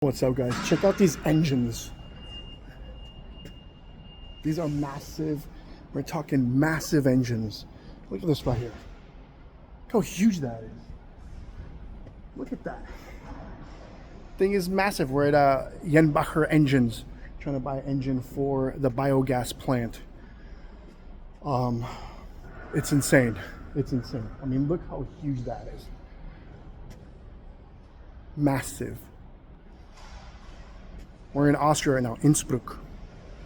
What's up, guys? Check out these engines. These are massive. We're talking massive engines. Look at this right here. Look how huge that is. Look at that. Thing is massive. We're at Jenbacher Engines, trying to buy an engine for the biogas plant. It's insane. It's insane. I mean, look how huge that is. Massive. We're in Austria right now, Innsbruck.